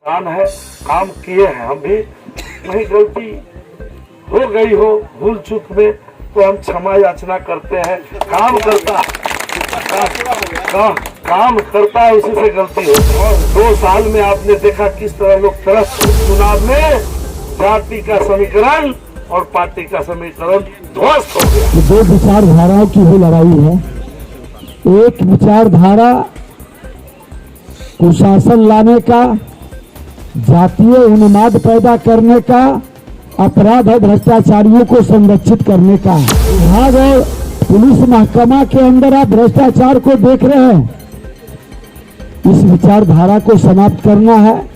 इंसान है, काम किए हैं हम भी, वही गलती हो गई हो भूल चूक में तो हम क्षमा याचना करते हैं। काम करता है उसी से गलती होती है। 2 साल में आपने देखा किस तरह लोग तरस चुनाव में जाति का समीकरण और पार्टी का समीकरण ध्वस्त हो गया। 2 विचारधाराओं की भी लड़ाई है। एक विचारधारा कुशासन लाने का, जातीय उन्माद पैदा करने का, अपराध और भ्रष्टाचारियों को संरक्षित करने का। विभाग और पुलिस महकमा के अंदर आप भ्रष्टाचार को देख रहे हैं, इस विचारधारा को समाप्त करना है।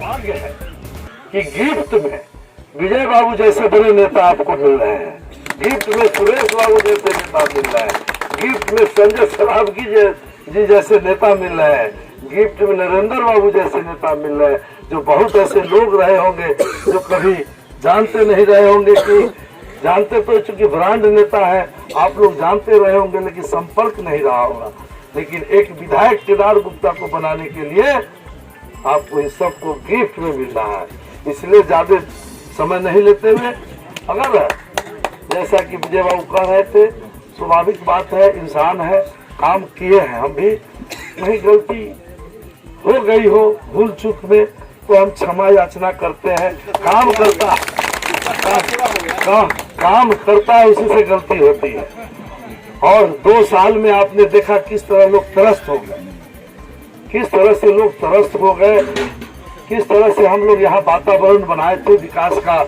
भाग्य है कि गिफ्ट में विजय बाबू जैसे बड़े नेता आपको मिल रहे हैं, गिफ्ट में सुरेश बाबू जैसे नेता मिल रहे हैं, गिफ्ट में संजय सरावगी जी जैसे नेता मिल रहे हैं, गिफ्ट में नरेंद्र बाबू जैसे नेता मिल रहे हैं। जो बहुत ऐसे लोग रहे होंगे जो कभी जानते नहीं रहे होंगे कि जानते तो चूंकि ब्रांड नेता है आप लोग जानते रहे होंगे लेकिन संपर्क नहीं रहा होगा। लेकिन एक विधायक केदार गुप्ता को बनाने के लिए आपको इस सबको गिफ्ट में मिल रहा है। इसलिए ज्यादा समय नहीं लेते हुए, अगर जैसा कि विजय बाबू कह रहे थे, स्वाभाविक बात है, इंसान है, काम किए हैं हम भी, वही गलती हो गई हो भूल चूक में तो हम क्षमा याचना करते हैं। काम करता है उसी से गलती होती है। और 2 साल में आपने देखा किस तरह लोग त्रस्त हो गए, किस तरह से लोग त्रस्त हो गए, किस तरह से हम लोग यहाँ वातावरण बनाए थे, विकास का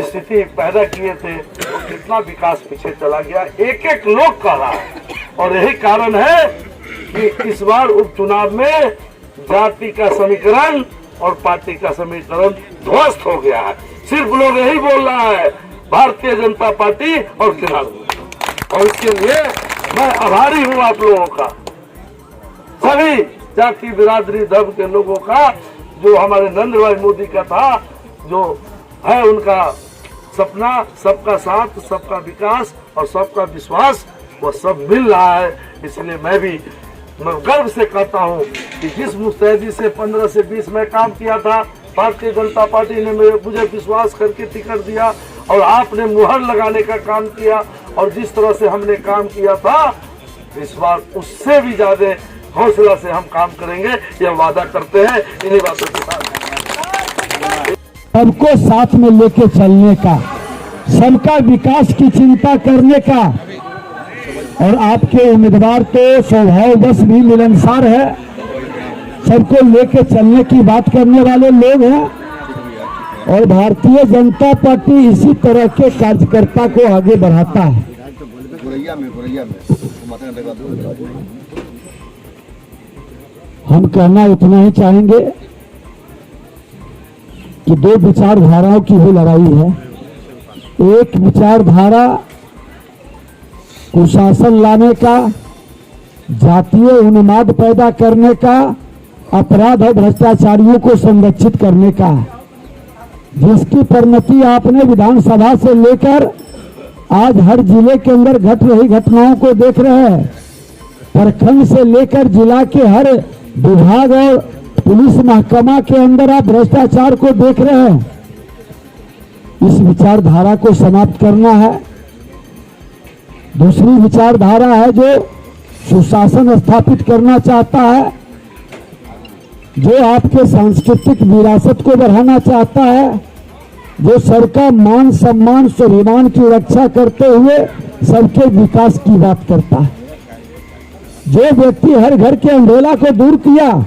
स्थिति पैदा किए थे, तो कितना विकास पीछे चला गया एक एक लोग कह रहा है। और यही कारण है कि इस बार उपचुनाव में जाति का समीकरण और पार्टी का समीकरण ध्वस्त हो गया है। सिर्फ लोग यही बोल रहा है भारतीय जनता पार्टी और केदार, और इसके लिए मैं आभारी हूँ आप लोगों का, सभी जाति बिरादरी धर्म के लोगों का। जो हमारे नरेंद्र भाई मोदी का था, जो है उनका सपना, सबका साथ, सबका विकास और सबका विश्वास, वो सब मिल रहा है। इसलिए मैं गर्व से कहता हूँ कि जिस मुस्तैदी से 15 से 20 में काम किया था, भारतीय जनता पार्टी ने मुझे विश्वास करके टिकट दिया और आपने मुहर लगाने का काम किया, और जिस तरह से हमने काम किया था इस बार उससे भी ज्यादा हौसला से हम काम करेंगे, यह वादा करते हैं। इन्हीं बातों के साथ सबको साथ में लेके चलने का, सबका विकास की चिंता करने का, और आपके उम्मीदवार तो स्वभाववश भी मिलनसार है, सबको लेके चलने की बात करने वाले लोग हैं। और भारतीय जनता पार्टी इसी तरह के कार्यकर्ता को आगे बढ़ाता है। हम कहना इतना ही चाहेंगे कि 2 विचारधाराओं की भी लड़ाई है। एक विचारधारा कुशासन लाने का, जातीय उन्माद पैदा करने का, अपराध और भ्रष्टाचारियों को संरक्षित करने का, जिसकी परिणति आपने विधानसभा से लेकर आज हर जिले के अंदर घट रही घटनाओं को देख रहे हैं। प्रखंड से लेकर जिला के हर विभाग और पुलिस महकमा के अंदर आप भ्रष्टाचार को देख रहे हैं। इस विचारधारा को समाप्त करना है। दूसरी विचारधारा है जो सुशासन स्थापित करना चाहता है, जो आपके सांस्कृतिक विरासत को बढ़ाना चाहता है, जो सबका मान सम्मान स्वाभिमान की रक्षा करते हुए सबके विकास की बात करता है। जो व्यक्ति हर घर के अंधेला को दूर किया,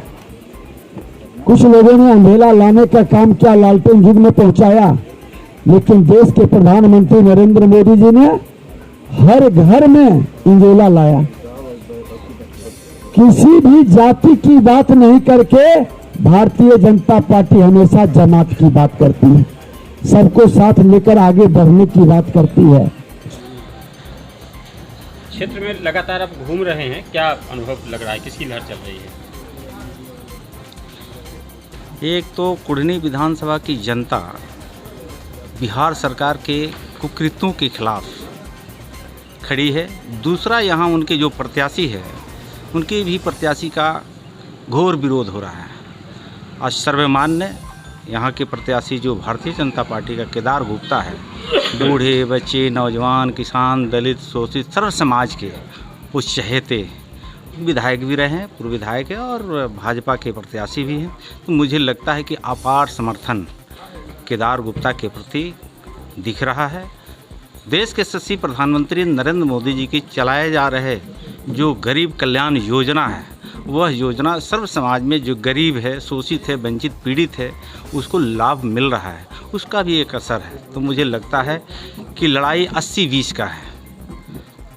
कुछ लोगों ने अंधेला लाने का काम किया, लालटेन युग में पहुंचाया, लेकिन देश के प्रधानमंत्री नरेंद्र मोदी जी ने हर घर में उजाला लाया। किसी भी जाति की बात नहीं करके भारतीय जनता पार्टी हमेशा जमात की बात करती है, सबको साथ लेकर आगे बढ़ने की बात करती है। क्षेत्र में लगातार आप घूम रहे हैं, क्या अनुभव लग रहा है, किसकी लहर चल रही है? एक तो कुढ़नी विधानसभा की जनता बिहार सरकार के कुकृत्यों के खिलाफ खड़ी है। दूसरा, यहाँ उनके जो प्रत्याशी है उनके भी प्रत्याशी का घोर विरोध हो रहा है। आज सर्वमान्य यहाँ के प्रत्याशी जो भारतीय जनता पार्टी का केदार गुप्ता है, बूढ़े बच्चे नौजवान किसान दलित शोषित सर्व समाज के वो चहेते विधायक भी रहे हैं, पूर्व विधायक है और भाजपा के प्रत्याशी भी हैं। तो मुझे लगता है कि अपार समर्थन केदार गुप्ता के प्रति दिख रहा है। देश के यशस्वी प्रधानमंत्री नरेंद्र मोदी जी की चलाए जा रहे जो गरीब कल्याण योजना है, वह योजना सर्व समाज में जो गरीब है, शोषित है, वंचित पीड़ित है, उसको लाभ मिल रहा है, उसका भी एक असर है। तो मुझे लगता है कि लड़ाई 80-20 का है,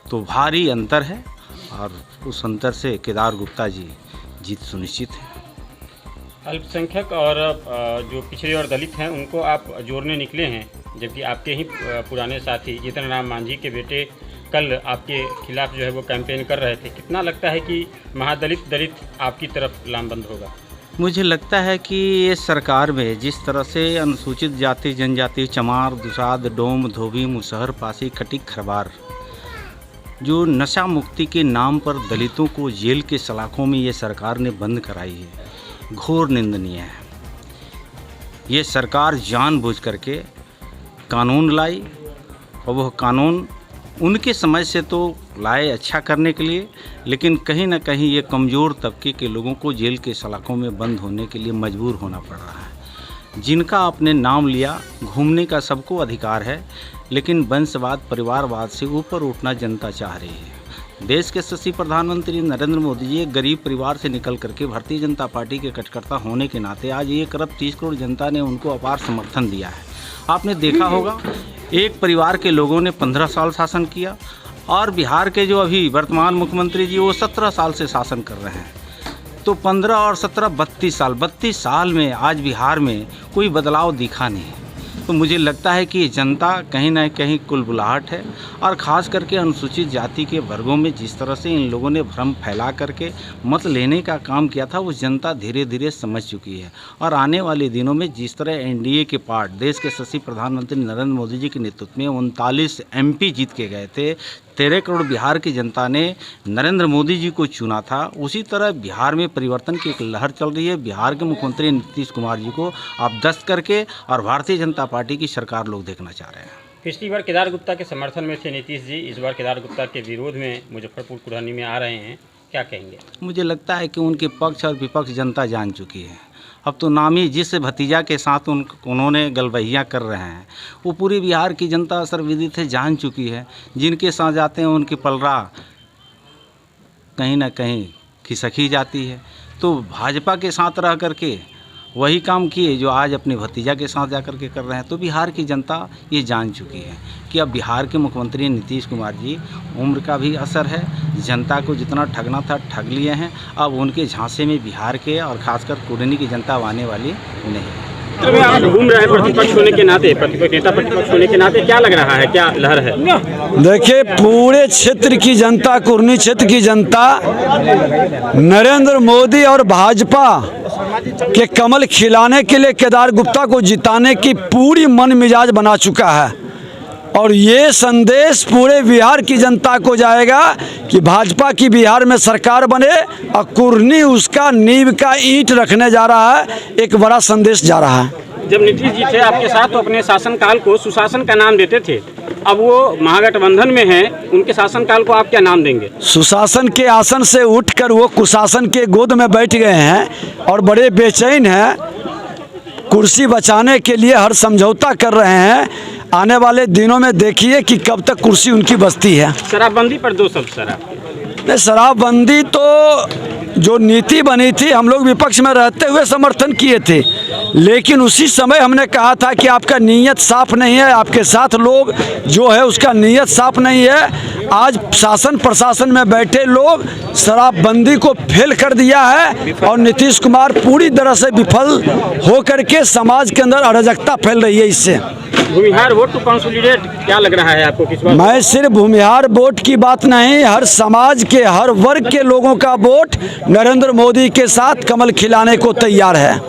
तो भारी अंतर है और उस अंतर से केदार गुप्ता जी जीत सुनिश्चित है। अल्पसंख्यक और जो पिछड़े और दलित हैं उनको आप जोड़ने निकले हैं, जबकि आपके ही पुराने साथी जीतन राम मांझी के बेटे कल आपके खिलाफ जो है वो कैंपेन कर रहे थे। कितना लगता है कि महादलित आपकी तरफ लामबंद होगा? मुझे लगता है कि ये सरकार में जिस तरह से अनुसूचित जाति जनजाति चमार दुसाध डोम धोबी मुसहर पासी खटिक खरबार जो नशा मुक्ति के नाम पर दलितों को जेल के सलाखों में ये सरकार ने बंद कराई है, घोर निंदनीय है। ये सरकार जानबूझ करके कानून लाई और वह कानून उनके समझ से तो लाए अच्छा करने के लिए, लेकिन कहीं ना कहीं ये कमज़ोर तबके के लोगों को जेल के सलाखों में बंद होने के लिए मजबूर होना पड़ रहा है। जिनका आपने नाम लिया, घूमने का सबको अधिकार है, लेकिन वंशवाद परिवारवाद से ऊपर उठना जनता चाह रही है। देश के यशस्वी प्रधानमंत्री नरेंद्र मोदी जी एक गरीब परिवार से निकल करके भारतीय जनता पार्टी के कार्यकर्ता होने के नाते आज 1 अरब 30 करोड़ जनता ने उनको अपार समर्थन दिया है। आपने देखा होगा एक परिवार के लोगों ने 15 साल शासन किया और बिहार के जो अभी वर्तमान मुख्यमंत्री जी वो 17 साल से शासन कर रहे हैं। तो 15 और 17 32 साल में आज बिहार में कोई बदलाव दिखा नहीं। तो मुझे लगता है कि जनता कहीं ना कहीं कुलबुलाहट है और ख़ास करके अनुसूचित जाति के वर्गों में जिस तरह से इन लोगों ने भ्रम फैला करके मत लेने का काम किया था, वो जनता धीरे धीरे समझ चुकी है। और आने वाले दिनों में जिस तरह एनडीए के पार्ट देश के यशस्वी प्रधानमंत्री नरेंद्र मोदी जी के नेतृत्व में 39 एमपी जीत के गए थे, 13 करोड़ बिहार की जनता ने नरेंद्र मोदी जी को चुना था, उसी तरह बिहार में परिवर्तन की एक लहर चल रही है। बिहार के मुख्यमंत्री नीतीश कुमार जी को आप दस्त करके और भारतीय जनता पार्टी की सरकार लोग देखना चाह रहे हैं। पिछली बार केदार गुप्ता के समर्थन में थे नीतीश जी, इस बार केदार गुप्ता के विरोध में मुजफ्फरपुर कुढ़नी में आ रहे हैं, क्या कहेंगे? मुझे लगता है कि उनके पक्ष और विपक्ष जनता जान चुकी है। अब तो नामी जिस भतीजा के साथ उन्होंने गलबहियाँ कर रहे हैं वो पूरी बिहार की जनता सर्वविदित है, जान चुकी है। जिनके साथ जाते हैं उनकी पलरा कहीं ना कहीं खिसकी जाती है। तो भाजपा के साथ रह करके वही काम किए जो आज अपने भतीजा के साथ जा कर के कर रहे हैं। तो बिहार की जनता ये जान चुकी है कि अब बिहार के मुख्यमंत्री नीतीश कुमार जी उम्र का भी असर है, जनता को जितना ठगना था ठग लिए हैं। अब उनके झांसे में बिहार के और खासकर कुढ़नी की जनता आने वाली नहीं। आप घूम रहे हैं प्रतिपक्ष होने के नाते, प्रतिपक्ष होने के नाते क्या लग रहा है, क्या लहर है? देखिए, पूरे क्षेत्र की जनता, कुढ़नी क्षेत्र की जनता नरेंद्र मोदी और भाजपा के कमल खिलाने के लिए केदार गुप्ता को जिताने की पूरी मन मिजाज बना चुका है। और ये संदेश पूरे बिहार की जनता को जाएगा कि भाजपा की बिहार में सरकार बने और कुढ़नी उसका नींव का ईंट रखने जा रहा है। एक बड़ा संदेश जा रहा है। जब नीतीश जी थे आपके साथ तो अपने शासनकाल को सुशासन का नाम देते थे, अब वो महागठबंधन में हैं, उनके शासनकाल को आप क्या नाम देंगे? सुशासन के आसन से उठकर वो कुशासन के गोद में बैठ गए हैं और बड़े बेचैन हैं, कुर्सी बचाने के लिए हर समझौता कर रहे हैं। आने वाले दिनों में देखिए कि कब तक कुर्सी उनकी बचती है। शराबबंदी पर 2 शब्द सर। नहीं, शराबबंदी तो जो नीति बनी थी हम लोग विपक्ष में रहते हुए समर्थन किए थे। लेकिन उसी समय हमने कहा था कि आपका नीयत साफ नहीं है, आपके साथ लोग जो है उसका नीयत साफ नहीं है। आज शासन प्रशासन में बैठे लोग शराबबंदी को फेल कर दिया है और नीतीश कुमार पूरी तरह से विफल होकर के समाज के अंदर अराजकता फैल रही है। इससे भूमिहार वोट टू कंसोलिडेट क्या लग रहा है आपको? किस बात? मैं सिर्फ भूमिहार वोट की बात नहीं, हर समाज के हर वर्ग के लोगों का वोट नरेंद्र मोदी के साथ कमल खिलाने को तैयार है।